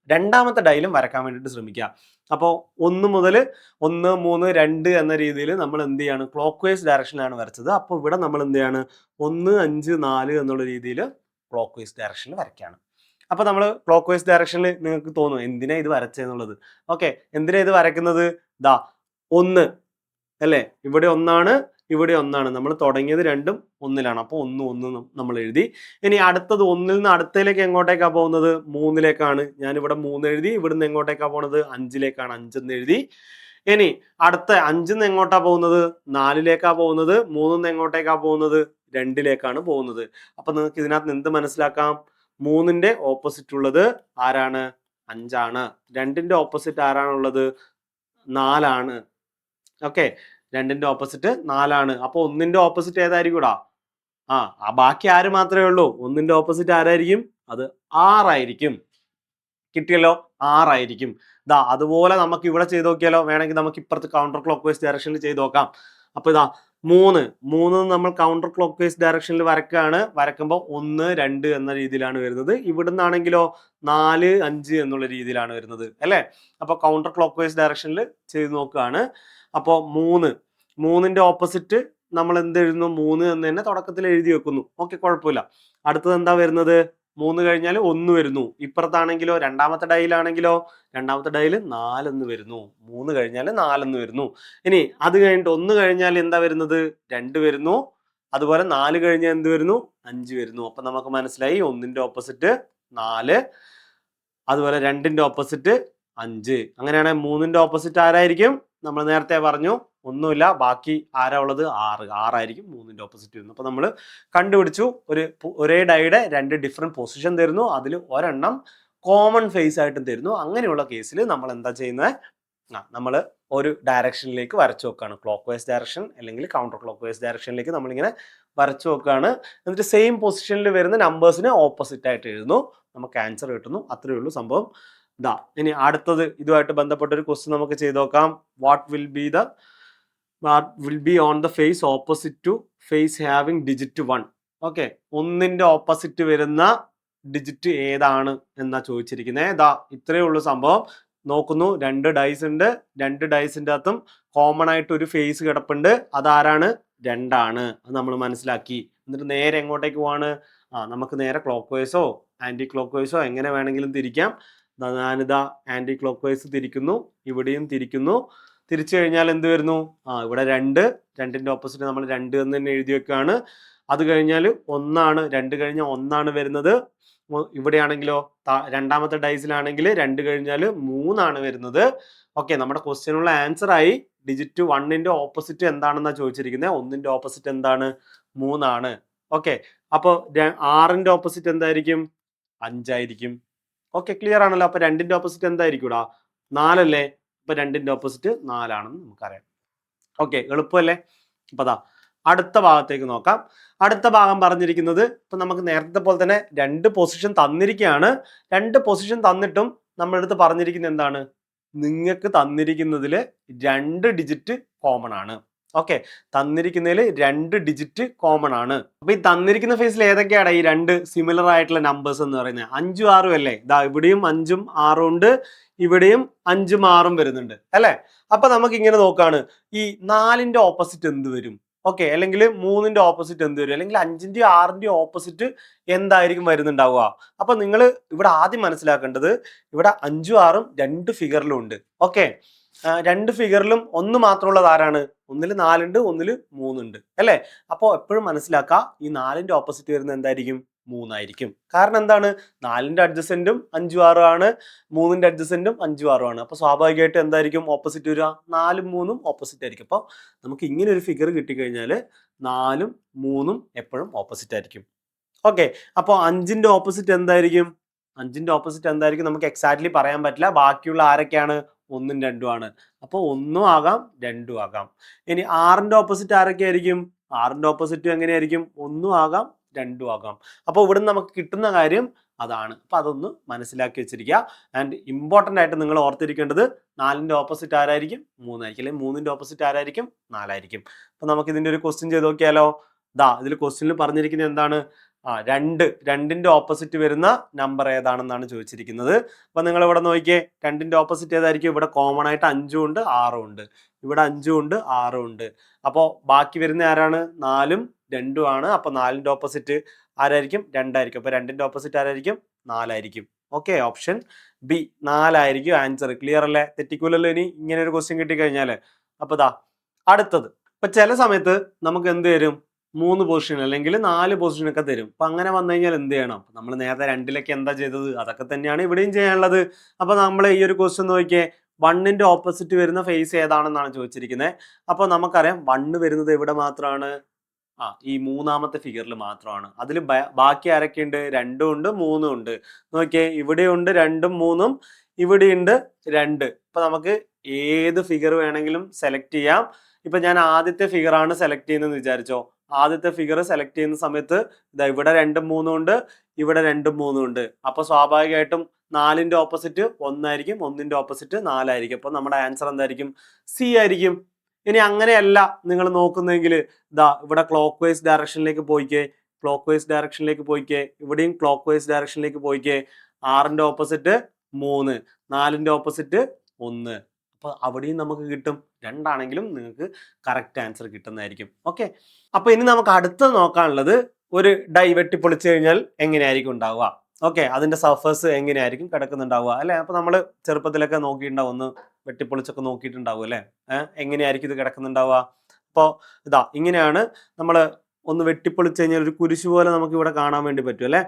രണ്ടാമത്തെ ഡൈയിലും വരക്കാൻ വേണ്ടിയിട്ട് ശ്രമിക്കുക. അപ്പോൾ 1 മുതൽ 1, 3, 2 എന്ന രീതിയിൽ നമ്മൾ എന്ത് ചെയ്യാണ്? ക്ലോക്ക് വൈസ് ഡയറക്ഷനിലാണ് വരച്ചത്. അപ്പോൾ ഇവിടെ നമ്മൾ എന്ത് ചെയ്യാണ്? 1, 5, 4 എന്നുള്ള രീതിയിൽ ക്ലോക്ക് വൈസ് ഡയറക്ഷനിൽ വരയ്ക്കുകയാണ്. അപ്പോൾ നമ്മൾ ക്ലോക്ക് വൈസ് ഡയറക്ഷനിൽ നിങ്ങൾക്ക് തോന്നും എന്തിനാ ഇത് വരച്ചെന്നുള്ളത്. ഓക്കെ, എന്തിനാ ഇത് വരയ്ക്കുന്നത്? ദാ 1 അല്ലേ? ഇവിടെ 1 ഇവിടെ 1. നമ്മൾ തുടങ്ങിയത് രണ്ടും 1ലാണ്. അപ്പോൾ 1, 1 നമ്മൾ എഴുതി. ഇനി അടുത്തത് 1ൽ നിന്ന് അടുത്തതിലേക്ക് എങ്ങോട്ടേക്കാ പോകുന്നത്? 3ലേക്കാണ്. ഞാനിവിടെ 3 എഴുതി. ഇവിടുന്ന് എങ്ങോട്ടേക്കാ പോകുന്നത്? 5ലേക്കാണ്. 5 എന്ന് എഴുതി. ഇനി അടുത്ത 5 നിന്ന് എങ്ങോട്ടാ പോകുന്നത്? 4ലേക്കാ പോകുന്നത്. 3 നിന്ന് എങ്ങോട്ടേക്കാ പോകുന്നത്? 2ലേക്കാണ് പോകുന്നത്. അപ്പൊ നിങ്ങൾക്ക് ഇതിനകത്ത് എന്ത് മനസ്സിലാക്കാം? 3ന്റെ ഓപ്പോസിറ്റ് ഉള്ളത് ആരാണ്? 5ആണ്. 2ന്റെ ഓപ്പോസിറ്റ് ആരാണുള്ളത്? 4ആണ്. ഓക്കെ, 2ന്റെ ഓപ്പോസിറ്റ് 4ആണ്. അപ്പൊ 1ന്റെ ഓപ്പോസിറ്റ് ഏതായിരിക്കും? ബാക്കി ആര് മാത്രമേ ഉള്ളൂ? 1ന്റെ ഓപ്പോസിറ്റ് ആരായിരിക്കും? അത് 6 ആയിരിക്കും. കിട്ടിയല്ലോ, 6 ആയിരിക്കും. ദാ അതുപോലെ നമുക്ക് ഇവിടെ ചെയ്ത് നോക്കിയാലോ? വേണമെങ്കിൽ നമുക്ക് ഇപ്പുറത്ത് കൗണ്ടർ ക്ലോക്ക് വൈസ് ഡയറക്ഷനിൽ ചെയ്ത് നോക്കാം. അപ്പൊ ഇതാ 3 നമ്മൾ കൗണ്ടർ ക്ലോക്ക് വൈസ് ഡയറക്ഷനിൽ വരക്കുകയാണ്. വരക്കുമ്പോൾ 1, 2 എന്ന രീതിയിലാണ് വരുന്നത്. ഇവിടുന്നാണെങ്കിലോ 4, 5 എന്നുള്ള രീതിയിലാണ് വരുന്നത് അല്ലേ? അപ്പൊ കൗണ്ടർ ക്ലോക്ക് വൈസ് ഡയറക്ഷനിൽ ചെയ്ത് നോക്കുകയാണ്. അപ്പോൾ 3ന്റെ ഓപ്പോസിറ്റ് നമ്മൾ എന്ത് എഴുതുന്നു? 3 എന്ന് തന്നെ തുടക്കത്തിൽ എഴുതി വെക്കുന്നു. ഓക്കെ, കുഴപ്പമില്ല. അടുത്തത് എന്താ വരുന്നത്? 3 കഴിഞ്ഞാൽ 1 വരുന്നു. ഇപ്പുറത്താണെങ്കിലോ രണ്ടാമത്തെ ഡൈയിലാണെങ്കിലോ രണ്ടാമത്തെ ഡൈയിൽ 4 എന്ന് വരുന്നു. 3 കഴിഞ്ഞാൽ 4 എന്ന് വരുന്നു. ഇനി അത് കഴിഞ്ഞിട്ട് 1 കഴിഞ്ഞാൽ എന്താ വരുന്നത്? 2 വരുന്നു. അതുപോലെ 4 കഴിഞ്ഞാൽ എന്ത് വരുന്നു? 5 വരുന്നു. അപ്പൊ നമുക്ക് മനസ്സിലായി 1ന്റെ ഓപ്പോസിറ്റ് 4, അതുപോലെ 2ന്റെ ഓപ്പോസിറ്റ് 5. അങ്ങനെയാണെങ്കിൽ 3ന്റെ ഓപ്പോസിറ്റ് ആരായിരിക്കും? നമ്മൾ നേരത്തെ പറഞ്ഞു ഒന്നുമില്ല, ബാക്കി ആരാ ഉള്ളത്? 6 ആയിരിക്കും 3ന്റെ ഓപ്പോസിറ്റ് വരുന്നത്. അപ്പൊ നമ്മൾ കണ്ടുപിടിച്ചു ഒരേ ഡൈയുടെ 2 ഡിഫറെന്റ് പൊസിഷൻ തരുന്നു, അതിൽ ഒരെണ്ണം കോമൺ ഫേസ് ആയിട്ടും തരുന്നു. അങ്ങനെയുള്ള കേസിൽ നമ്മൾ എന്താ ചെയ്യുന്നത്? നമ്മൾ ഒരു ഡയറക്ഷനിലേക്ക് വരച്ചു വെക്കുകയാണ്. ക്ലോക്ക് വൈസ് ഡയറക്ഷൻ അല്ലെങ്കിൽ കൗണ്ടർ ക്ലോക്ക് വൈസ് ഡയറക്ഷനിലേക്ക് നമ്മളിങ്ങനെ വരച്ചു വെക്കുകയാണ്. എന്നിട്ട് സെയിം പൊസിഷനിൽ വരുന്ന നമ്പേഴ്സിനെ ഓപ്പോസിറ്റ് ആയിട്ട് എഴുതുന്നു. നമുക്ക് ആൻസർ കിട്ടുന്നു. അത്രയേ ഉള്ളൂ സംഭവം. ഇനി അടുത്തത് ഇതുമായിട്ട് ബന്ധപ്പെട്ട ഒരു ക്വസ്റ്റ്യൻ നമുക്ക് ചെയ്ത് നോക്കാം. What will be on the face opposite to face having digit 1? Okay, 1ന്റെ ഓപ്പോസിറ്റ് വരുന്ന ഡിജിറ്റ് ഏതാണ് എന്നാ ചോദിച്ചിരിക്കുന്നത്. ഇത്രയേ ഉള്ളൂ സംഭവം. നോക്കുന്നു, 2 ഡൈസ് ഉണ്ട്. 2 ഡൈസിന്റെ അകത്തും കോമൺ ആയിട്ട് ഒരു ഫേസ് കിടപ്പുണ്ട്. അതാരാണ്? 2 ആണ്. അത് നമ്മൾ മനസ്സിലാക്കി. എന്നിട്ട് നേരെ എങ്ങോട്ടേക്ക് പോവാണ്? നമുക്ക് നേരെ ക്ലോക്ക് വൈസോ ആന്റി ക്ലോക്ക് വൈസോ എങ്ങനെ വേണമെങ്കിലും തിരിക്കാം. ഞാനിതാ ആന്റി ക്ലോക്ക് വൈസ് തിരിക്കുന്നു, ഇവിടെയും തിരിക്കുന്നു. തിരിച്ചു കഴിഞ്ഞാൽ എന്ത് വരുന്നു? ഇവിടെ 2ന്റെ ഓപ്പോസിറ്റ് നമ്മൾ 2 എന്ന് തന്നെ എഴുതി വെക്കുകയാണ്. അത് കഴിഞ്ഞാൽ 1ആണ്. 2 കഴിഞ്ഞാൽ 1ആണ് വരുന്നത്. ഇവിടെയാണെങ്കിലോ രണ്ടാമത്തെ ഡൈസിലാണെങ്കിൽ 2 കഴിഞ്ഞാൽ 3 വരുന്നത്. ഓക്കെ, നമ്മുടെ ക്വസ്റ്റ്യനുള്ള ആൻസർ ആയി. ഡിജിറ്റ് 1ന്റെ ഓപ്പോസിറ്റ് എന്താണെന്നാണ് ചോദിച്ചിരിക്കുന്നത്. 1ന്റെ ഓപ്പോസിറ്റ് എന്താണ്? 3. ഓക്കെ, അപ്പോൾ 6ന്റെ ഓപ്പോസിറ്റ് എന്തായിരിക്കും? 5 ആയിരിക്കും. ഓക്കെ, ക്ലിയർ ആണല്ലോ. അപ്പൊ 2ന്റെ ഓപ്പോസിറ്റ് എന്തായിരിക്കും? 4 അല്ലേ? അപ്പൊ 2ന്റെ ഓപ്പോസിറ്റ് 4 ആണെന്ന് നമുക്കറിയാം. ഓക്കെ, എളുപ്പമല്ലേ? അപ്പൊ അടുത്ത ഭാഗത്തേക്ക് നോക്കാം. അടുത്ത ഭാഗം പറഞ്ഞിരിക്കുന്നത്, ഇപ്പൊ നമുക്ക് നേരത്തെ പോലെ തന്നെ 2 പൊസിഷൻ തന്നിരിക്കുകയാണ്. 2 പൊസിഷൻ തന്നിട്ടും നമ്മളടുത്ത് പറഞ്ഞിരിക്കുന്നത് എന്താണ്? നിങ്ങൾക്ക് തന്നിരിക്കുന്നതിൽ 2 ഡിജിറ്റ് കോമൺ ആണ്. ഓക്കെ, തന്നിരിക്കുന്നതിൽ 2 ഡിജിറ്റ് കോമൺ ആണ്. അപ്പൊ ഈ തന്നിരിക്കുന്ന ഫേസിൽ ഏതൊക്കെയാണ് ഈ 2 സിമിലർ ആയിട്ടുള്ള നമ്പേഴ്സ് എന്ന് പറയുന്നത്? 5ഉം 6ഉം അല്ലേ? ഇവിടെയും 5ഉം 6ഉം ഉണ്ട്, ഇവിടെയും 5ഉം 6ഉം വരുന്നുണ്ട് അല്ലെ? അപ്പൊ നമുക്ക് ഇങ്ങനെ നോക്കാണ്, ഈ 4ന്റെ ഓപ്പോസിറ്റ് എന്ത് വരും? ഓക്കെ, അല്ലെങ്കിൽ 3ന്റെ ഓപ്പോസിറ്റ് എന്ത് വരും? അല്ലെങ്കിൽ 5ന്റെയും 6ന്റെയും ഓപ്പോസിറ്റ് എന്തായിരിക്കും വരുന്നുണ്ടാവുക? അപ്പൊ നിങ്ങൾ ഇവിടെ ആദ്യം മനസ്സിലാക്കേണ്ടത്, ഇവിടെ 5ഉം 6ഉം 2 ഫിഗറിലും ഉണ്ട്. ഓക്കെ, 2 ഫിഗറിലും ഒന്ന് മാത്രമുള്ളത് ആരാണ്? ഒന്നിൽ 4 ഉണ്ട്, ഒന്നിൽ 3 ഉണ്ട് അല്ലേ? അപ്പോൾ എപ്പോഴും മനസ്സിലാക്കുക, ഈ 4ന്റെ ഓപ്പോസിറ്റ് വരുന്നത് എന്തായിരിക്കും? 3 ആയിരിക്കും. കാരണം എന്താണ്? 4ന്റെ അഡ്ജസന്റും 5ഉം 6ഉം ആണ്, 3ന്റെ അഡ്ജസന്റും 5ഉം 6ഉം ആണ്. അപ്പൊ സ്വാഭാവികമായിട്ട് എന്തായിരിക്കും ഓപ്പോസിറ്റ് വരിക? 4ഉം 3ഉം ഓപ്പോസിറ്റ് ആയിരിക്കും. അപ്പോൾ നമുക്ക് ഇങ്ങനെ ഒരു ഫിഗർ കിട്ടിക്കഴിഞ്ഞാൽ 4ഉം 3ഉം എപ്പോഴും ഓപ്പോസിറ്റ് ആയിരിക്കും. ഓക്കെ, അപ്പോൾ 5ന്റെ ഓപ്പോസിറ്റ് എന്തായിരിക്കും? 5ന്റെ ഓപ്പോസിറ്റ് എന്തായിരിക്കും നമുക്ക് എക്സാക്ട്ലി പറയാൻ പറ്റില്ല. ബാക്കിയുള്ള ആരൊക്കെയാണ്? 1ഉം 2ഉം ആണ്. അപ്പോൾ 1ഉം ആകാം 2ഉം ആകാം. ഇനി 6ന്റെ ഓപ്പോസിറ്റ് ആരൊക്കെ ആയിരിക്കും? 6ന്റെ ഓപ്പോസിറ്റ് എങ്ങനെയായിരിക്കും? 1ഉം ആകാം 2ഉം ആകാം. അപ്പോൾ ഇവിടുന്ന് നമുക്ക് കിട്ടുന്ന കാര്യം അതാണ്. അപ്പൊ അതൊന്ന് മനസ്സിലാക്കി വെച്ചിരിക്കുക. ആൻഡ് ഇമ്പോർട്ടൻ്റ് ആയിട്ട് നിങ്ങൾ ഓർത്തിരിക്കേണ്ടത്, 4ന്റെ ഓപ്പോസിറ്റ് ആരായിരിക്കും? 3 ആയിരിക്കും. അല്ലെങ്കിൽ 3ന്റെ ഓപ്പോസിറ്റ് ആരായിരിക്കും? 4 ആയിരിക്കും. അപ്പൊ നമുക്ക് ഇതിന്റെ ഒരു ക്വസ്റ്റ്യൻ ചെയ്ത് നോക്കിയാലോ? ഇതിൽ ക്വസ്റ്റ്യനിൽ പറഞ്ഞിരിക്കുന്നത് എന്താണ്? 2ന്റെ ഓപ്പോസിറ്റ് വരുന്ന നമ്പർ ഏതാണെന്നാണ് ചോദിച്ചിരിക്കുന്നത്. അപ്പൊ നിങ്ങൾ ഇവിടെ നോക്കിയേ, 2ന്റെ ഓപ്പോസിറ്റ് ഏതായിരിക്കും? ഇവിടെ കോമൺ ആയിട്ട് 5ഉം ഉണ്ട് 6ഉം ഉണ്ട്, ഇവിടെ 5ഉം ഉണ്ട് 6ഉം ഉണ്ട്. അപ്പോൾ ബാക്കി വരുന്ന ആരാണ്? 4ഉം 2ഉം ആണ്. അപ്പൊ 4ന്റെ ഓപ്പോസിറ്റ് ആരായിരിക്കും? 2 ആയിരിക്കും. അപ്പൊ 2ന്റെ ഓപ്പോസിറ്റ് ആരായിരിക്കും? 4 ആയിരിക്കും. ഓക്കെ, ഓപ്ഷൻ ബി 4 ആയിരിക്കും ആൻസർ. ക്ലിയർ അല്ലേ? തെറ്റിക്കൂലല്ലോ ഇനി ഇങ്ങനെ ഒരു ക്വസ്റ്റ്യൻ കിട്ടിക്കഴിഞ്ഞാല്. അപ്പൊ അടുത്തത്, ഇപ്പൊ ചില സമയത്ത് നമുക്ക് എന്ത് തരും? 3 പൊസിഷൻ അല്ലെങ്കിൽ 4 പൊസിഷൻ ഒക്കെ തരും. അപ്പൊ അങ്ങനെ വന്നു കഴിഞ്ഞാൽ എന്ത് ചെയ്യണം? നമ്മൾ നേരത്തെ 2ലൊക്കെ എന്താ ചെയ്തത്? അതൊക്കെ തന്നെയാണ് ഇവിടെയും ചെയ്യാനുള്ളത്. അപ്പൊ നമ്മൾ ഈ ഒരു ക്വസ്റ്റ്യൻ നോക്കിയേ, 1ന്റെ ഓപ്പോസിറ്റ് വരുന്ന ഫേസ് ഏതാണെന്നാണ് ചോദിച്ചിരിക്കുന്നത്. അപ്പൊ നമുക്കറിയാം 1 വരുന്നത് എവിടെ മാത്രമാണ്? ഈ മൂന്നാമത്തെ ഫിഗറിൽ മാത്രമാണ്. അതിൽ ബാക്കി ആരൊക്കെയുണ്ട്? 2ഉം ഉണ്ട് 3ഉം ഉണ്ട്. നോക്കിയേ, ഇവിടെയുണ്ട് 2ഉം 3ഉം, ഇവിടെയുണ്ട് 2. ഇപ്പൊ നമുക്ക് ഏത് ഫിഗർ വേണമെങ്കിലും സെലക്ട് ചെയ്യാം. ഇപ്പൊ ഞാൻ ആദ്യത്തെ ഫിഗർ ആണ് സെലക്ട് ചെയ്യുന്നത് വിചാരിച്ചോ. ആദ്യത്തെ ഫിഗർ സെലക്ട് ചെയ്യുന്ന സമയത്ത് ഇവിടെ 2ഉം 3ഉം ഉണ്ട്, ഇവിടെ 2ഉം 3ഉം ഉണ്ട്. അപ്പൊ സ്വാഭാവികമായിട്ടും 4ന്റെ ഓപ്പോസിറ്റ് 1 ആയിരിക്കും, 1ന്റെ ഓപ്പോസിറ്റ് 4 ആയിരിക്കും. അപ്പൊ നമ്മുടെ ആൻസർ എന്തായിരിക്കും? സി ആയിരിക്കും. ഇനി അങ്ങനെയല്ല നിങ്ങൾ നോക്കുന്നെങ്കിൽ, ഇവിടെ ക്ലോക്ക് വൈസ് ഡയറക്ഷനിലേക്ക് പോയിക്കേ, ക്ലോക്ക് വൈസ് ഡയറക്ഷനിലേക്ക് പോയിക്കേ, ഇവിടെയും ക്ലോക്ക് വൈസ് ഡയറക്ഷനിലേക്ക് പോയിക്കേ. 6ന്റെ ഓപ്പോസിറ്റ് 3, 4ന്റെ ഓപ്പോസിറ്റ് 1. അപ്പൊ അവിടെയും നമുക്ക് കിട്ടും. 2 ആണെങ്കിലും നിങ്ങൾക്ക് കറക്റ്റ് ആൻസർ കിട്ടുന്നതായിരിക്കും. ഓക്കെ, അപ്പൊ ഇനി നമുക്ക് അടുത്തത് നോക്കാനുള്ളത്, ഒരു ഡൈ വെട്ടിപ്പൊളിച്ചു കഴിഞ്ഞാൽ എങ്ങനെയായിരിക്കും ഉണ്ടാവുക? ഓക്കെ, അതിന്റെ സർഫേസ് എങ്ങനെയായിരിക്കും കിടക്കുന്നുണ്ടാവുക അല്ലെ? അപ്പൊ നമ്മൾ ചെറുപ്പത്തിലൊക്കെ നോക്കിയിട്ടുണ്ടാവും, ഒന്ന് വെട്ടിപ്പൊളിച്ചൊക്കെ നോക്കിയിട്ടുണ്ടാവും അല്ലെ? എങ്ങനെയായിരിക്കും ഇത് കിടക്കുന്നുണ്ടാവുക? അപ്പോൾ ഇങ്ങനെയാണ് നമ്മൾ ഒന്ന് വെട്ടിപ്പൊളിച്ചു കഴിഞ്ഞാൽ ഒരു കുരിശ് പോലെ നമുക്ക് ഇവിടെ കാണാൻ വേണ്ടി പറ്റും അല്ലെ?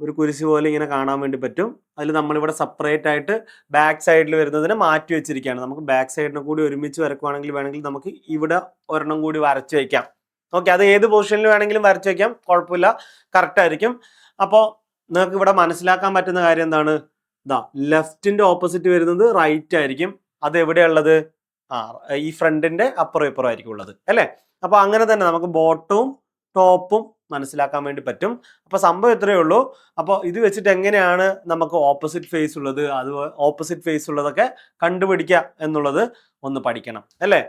ഒരു കുരിശ് പോലെ ഇങ്ങനെ കാണാൻ വേണ്ടി പറ്റും. അതിൽ നമ്മളിവിടെ സെപ്പറേറ്റ് ആയിട്ട് ബാക്ക് സൈഡിൽ വരുന്നതിനെ മാറ്റി വെച്ചിരിക്കുകയാണ്. നമുക്ക് ബാക്ക് സൈഡിനെ കൂടി ഒരുമിച്ച് വരക്കുവാണെങ്കിൽ വേണമെങ്കിൽ നമുക്ക് ഇവിടെ ഒരെണ്ണം കൂടി വരച്ചു വയ്ക്കാം. ഓക്കെ, അത് ഏത് പൊസിഷനിൽ വേണമെങ്കിലും വരച്ചു വയ്ക്കാം, കുഴപ്പമില്ല, കറക്റ്റ് ആയിരിക്കും. അപ്പോൾ നിങ്ങൾക്ക് ഇവിടെ മനസ്സിലാക്കാൻ പറ്റുന്ന കാര്യം എന്താണ്? ലെഫ്റ്റിന്റെ ഓപ്പോസിറ്റ് വരുന്നത് റൈറ്റ് ആയിരിക്കും. അത് എവിടെയുള്ളത്? ഈ ഫ്രണ്ടിന്റെ അപ്പുറം ഇപ്പുറം ആയിരിക്കും ഉള്ളത് അല്ലേ? അപ്പൊ അങ്ങനെ തന്നെ നമുക്ക് ബോട്ടവും ടോപ്പും മനസ്സിലാക്കാൻ വേണ്ടി പറ്റും. അപ്പൊ സംഭവം ഇത്രയേ ഉള്ളൂ. അപ്പോൾ ഇത് വെച്ചിട്ട് എങ്ങനെയാണ് നമുക്ക് ഓപ്പോസിറ്റ് ഫേസ് ഉള്ളത്, അത് ഓപ്പോസിറ്റ് ഫേസ് ഉള്ളതൊക്കെ കണ്ടുപിടിക്കുക എന്നുള്ളത് ഒന്ന് പഠിക്കണം അല്ലേ?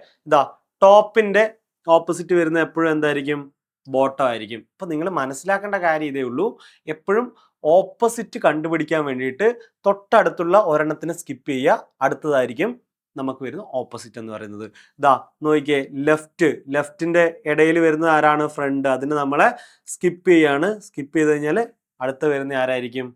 ടോപ്പിന്റെ ഓപ്പോസിറ്റ് വരുന്ന എപ്പോഴും എന്തായിരിക്കും? ബോട്ടം ആയിരിക്കും. അപ്പൊ നിങ്ങൾ മനസ്സിലാക്കേണ്ട കാര്യം ഇതേ ഉള്ളൂ, എപ്പോഴും ഓപ്പോസിറ്റ് കണ്ടുപിടിക്കാൻ വേണ്ടിയിട്ട് തൊട്ടടുത്തുള്ള ഒരെണ്ണത്തിന് സ്കിപ്പ് ചെയ്യുക, അടുത്തതായിരിക്കും നമുക്ക് വരുന്ന ഓപ്പോസിറ്റ് എന്ന് പറയുന്നത്. നോക്കിയേ, ലെഫ്റ്റിന്റെ ഇടയിൽ വരുന്നത് ആരാണ്? ഫ്രണ്ട്. അതിന് നമ്മളെ സ്കിപ്പ് ചെയ്യാണ്. സ്കിപ്പ് ചെയ്ത് കഴിഞ്ഞാൽ അടുത്ത വരുന്ന ആരായിരിക്കും?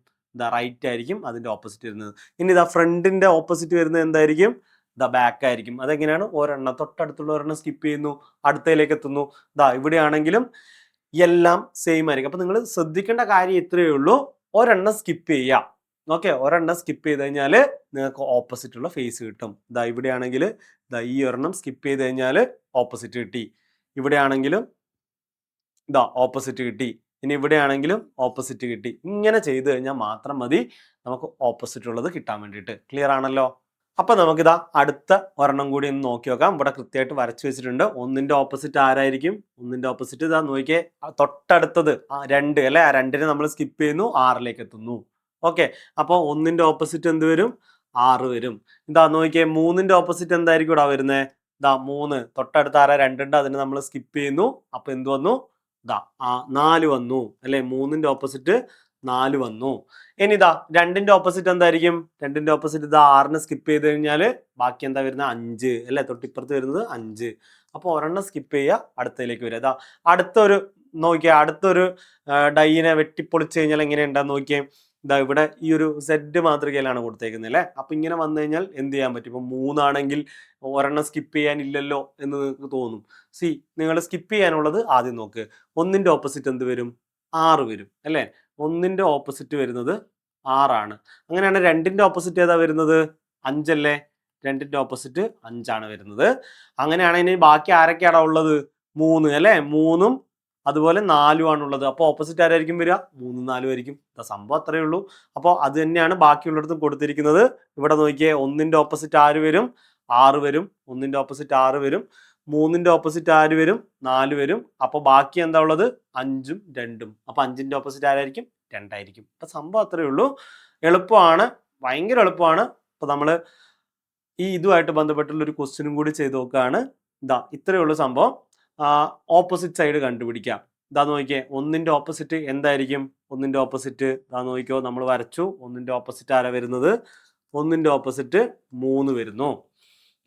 റൈറ്റ് ആയിരിക്കും അതിന്റെ ഓപ്പോസിറ്റ് വരുന്നത്. ഇനി ഫ്രണ്ടിന്റെ ഓപ്പോസിറ്റ് വരുന്നത് എന്തായിരിക്കും? ബാക്ക് ആയിരിക്കും. അതെങ്ങനെയാണ്? ഒരെണ്ണം തൊട്ടടുത്തുള്ള ഒരെണ്ണം സ്കിപ്പ് ചെയ്യുന്നു, അടുത്തയിലേക്ക് എത്തുന്നു. ഇവിടെ ആണെങ്കിലും എല്ലാം സെയിം ആയിരിക്കും. അപ്പൊ നിങ്ങൾ ശ്രദ്ധിക്കേണ്ട കാര്യം ഇത്രയേ ഉള്ളൂ, ഒരെണ്ണം സ്കിപ്പ് ചെയ്യുക. ഓക്കെ, ഒരെണ്ണം സ്കിപ്പ് ചെയ്ത് കഴിഞ്ഞാൽ നിങ്ങൾക്ക് ഓപ്പോസിറ്റ് ഉള്ള ഫേസ് കിട്ടും. ഇതാ ഇവിടെയാണെങ്കിൽ ഈ ഒരെണ്ണം സ്കിപ്പ് ചെയ്ത് കഴിഞ്ഞാൽ ഓപ്പോസിറ്റ് കിട്ടി. ഇവിടെയാണെങ്കിലും ഇതാ ഓപ്പോസിറ്റ് കിട്ടി. ഇനി ഇവിടെയാണെങ്കിലും ഓപ്പോസിറ്റ് കിട്ടി. ഇങ്ങനെ ചെയ്ത് കഴിഞ്ഞാൽ മാത്രം മതി നമുക്ക് ഓപ്പോസിറ്റ് ഉള്ളത് കിട്ടാൻ വേണ്ടിയിട്ട്. ക്ലിയർ ആണല്ലോ? അപ്പൊ നമുക്കിതാ അടുത്ത ഒരെണ്ണം കൂടി ഒന്ന് നോക്കി നോക്കാം. ഇവിടെ കൃത്യമായിട്ട് വരച്ചു വെച്ചിട്ടുണ്ട്. ഒന്നിന്റെ ഓപ്പോസിറ്റ് ആരായിരിക്കും? ഒന്നിന്റെ ഓപ്പോസിറ്റ് ഇതാ നോക്കിയേ, തൊട്ടടുത്തത് 2 അല്ലെ. ആ 2നെ നമ്മൾ സ്കിപ്പ് ചെയ്യുന്നു, 6ലേക്ക് എത്തുന്നു. ഓക്കെ, അപ്പോൾ ഒന്നിന്റെ ഓപ്പോസിറ്റ് എന്ത് വരും? 6 വരും. ഇതാ നോക്കിയേ, 3ന്റെ ഓപ്പോസിറ്റ് എന്തായിരിക്കും ഇവിടെ വരുന്നത്? ഇതാ 3 തൊട്ടടുത്ത് ആരാ? 2 ഉണ്ട്, അതിന് നമ്മൾ സ്കിപ്പ് ചെയ്യുന്നു. അപ്പൊ എന്ത് വന്നു? ഇതാ 4 വന്നു അല്ലെ. 3ന്റെ ഓപ്പോസിറ്റ് 4 വന്നു. ഇനി ഇതാ 2ന്റെ ഓപ്പോസിറ്റ് എന്തായിരിക്കും? 2ന്റെ ഓപ്പോസിറ്റ് ഇതാ 6നെ സ്കിപ്പ് ചെയ്ത് കഴിഞ്ഞാൽ ബാക്കി എന്താ വരുന്നത്? 5 അല്ലെ. തൊട്ടിപ്പുറത്ത് വരുന്നത് 5. അപ്പോൾ ഒരെണ്ണം സ്കിപ്പ് ചെയ്യുക, അടുത്തതിലേക്ക് വരിക. ഇതാ അടുത്തൊരു നോക്കിയാൽ അടുത്തൊരു ഡൈനെ വെട്ടിപ്പൊളിച്ച് കഴിഞ്ഞാൽ എങ്ങനെയുണ്ടാന്ന് നോക്കിയേ. ഇതാ ഇവിടെ ഈ ഒരു സെഡ് മാതൃകയിലാണ് കൊടുത്തേക്കുന്നത് അല്ലേ. അപ്പൊ ഇങ്ങനെ വന്നു കഴിഞ്ഞാൽ എന്ത് ചെയ്യാൻ പറ്റും? ഇപ്പൊ 3 ആണെങ്കിൽ ഒരെണ്ണം സ്കിപ്പ് ചെയ്യാനില്ലല്ലോ എന്ന് നിങ്ങൾക്ക് തോന്നും. നിങ്ങൾ സ്കിപ്പ് ചെയ്യാനുള്ളത് ആദ്യം നോക്ക്. ഒന്നിന്റെ ഓപ്പോസിറ്റ് എന്ത് വരും? 6 വരും അല്ലേ. ഒന്നിന്റെ ഓപ്പോസിറ്റ് വരുന്നത് 6 ആണ്. അങ്ങനെയാണ് 2ന്റെ ഓപ്പോസിറ്റ് ഏതാ വരുന്നത്? 5 അല്ലേ. 2ന്റെ ഓപ്പോസിറ്റ് 5 ആണ് വരുന്നത്. അങ്ങനെയാണെങ്കിൽ ബാക്കി ആരൊക്കെയാണ് ഉള്ളത്? 3 അല്ലേ. 3ഉം അതുപോലെ 4ഉം ആണുള്ളത്. അപ്പോൾ ഓപ്പോസിറ്റ് ആരായിരിക്കും വരിക? 3ഉം 4ഉം ആയിരിക്കും. സംഭവം അത്രയേ ഉള്ളൂ. അപ്പോൾ അത് തന്നെയാണ് ബാക്കിയുള്ളിടത്തും കൊടുത്തിരിക്കുന്നത്. ഇവിടെ നോക്കിയേ, ഒന്നിന്റെ ഓപ്പോസിറ്റ് ആര് വരും? 6 വരും. ഒന്നിന്റെ ഓപ്പോസിറ്റ് 6 വരും. 3ന്റെ ഓപ്പോസിറ്റ് ആര് വരും? 4 വരും. അപ്പോൾ ബാക്കി എന്താ ഉള്ളത്? 5ഉം 2ഉം. അപ്പോൾ 5ന്റെ ഓപ്പോസിറ്റ് ആരായിരിക്കും? 2 ആയിരിക്കും. അപ്പോൾ സംഭവം അത്രയേ ഉള്ളൂ. എളുപ്പമാണ്, ഭയങ്കര എളുപ്പമാണ്. അപ്പോൾ നമ്മൾ ഈ ഇതുമായിട്ട് ബന്ധപ്പെട്ടുള്ള ഒരു ക്വസ്റ്റ്യനും കൂടി ചെയ്ത് നോക്കുകയാണ്. ഇതാ ഇത്രയേ ഉള്ളൂ സംഭവം. ഓപ്പോസിറ്റ് സൈഡ് കണ്ടുപിടിക്കാം. ഇതാ നോക്കിയേ, ഒന്നിന്റെ ഓപ്പോസിറ്റ് എന്തായിരിക്കും? ഒന്നിന്റെ ഓപ്പോസിറ്റ് ഇതാ നോക്കിയോ, നമ്മൾ വരച്ചു. ഒന്നിന്റെ ഓപ്പോസിറ്റ് ആരാ വരുന്നത്? ഒന്നിന്റെ ഓപ്പോസിറ്റ് 3 വരുന്നു.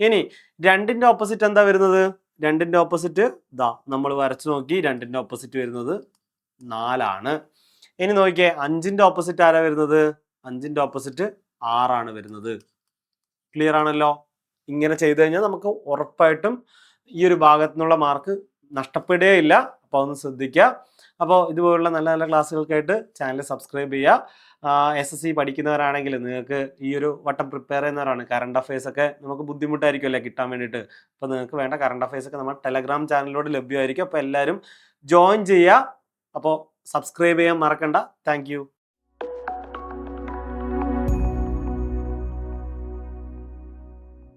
ഇനി 2ന്റെ ഓപ്പോസിറ്റ് എന്താ വരുന്നത്? 2ന്റെ ഓപ്പോസിറ്റ് ഇതാ നമ്മൾ വരച്ചു നോക്കി. 2ന്റെ ഓപ്പോസിറ്റ് വരുന്നത് 4 ആണ്. ഇനി നോക്കിയേ, 5ന്റെ ഓപ്പോസിറ്റ് ആരാ വരുന്നത്? 5ന്റെ ഓപ്പോസിറ്റ് 6 ആണ് വരുന്നത്. ക്ലിയർ ആണല്ലോ? ഇങ്ങനെ ചെയ്തു കഴിഞ്ഞാൽ നമുക്ക് ഉറപ്പായിട്ടും ഈ ഒരു ഭാഗത്തു നിന്നുള്ള മാർക്ക് നഷ്ടപ്പെടുകയില്ല. അപ്പോൾ ഒന്ന് ശ്രദ്ധിക്കുക. അപ്പോൾ ഇതുപോലുള്ള നല്ല നല്ല ക്ലാസ്സുകൾക്കായിട്ട് ചാനൽ സബ്സ്ക്രൈബ് ചെയ്യുക. SSC പഠിക്കുന്നവരാണെങ്കിൽ നിങ്ങൾക്ക് ഈ ഒരു വട്ടം പ്രിപ്പയർ ചെയ്യുന്നവരാണ്, കറണ്ട് അഫയേഴ്സ് ഒക്കെ നമുക്ക് ബുദ്ധിമുട്ടായിരിക്കുമല്ലേ കിട്ടാൻ വേണ്ടിയിട്ട്. അപ്പോൾ നിങ്ങൾക്ക് വേണ്ട കറണ്ട് അഫയേഴ്സ് ഒക്കെ നമ്മുടെ ടെലഗ്രാം ചാനലിലൂടെ ലഭ്യമായിരിക്കും. അപ്പോൾ എല്ലാവരും ജോയിൻ ചെയ്യുക. അപ്പോൾ സബ്സ്ക്രൈബ് ചെയ്യാൻ മറക്കണ്ട. താങ്ക്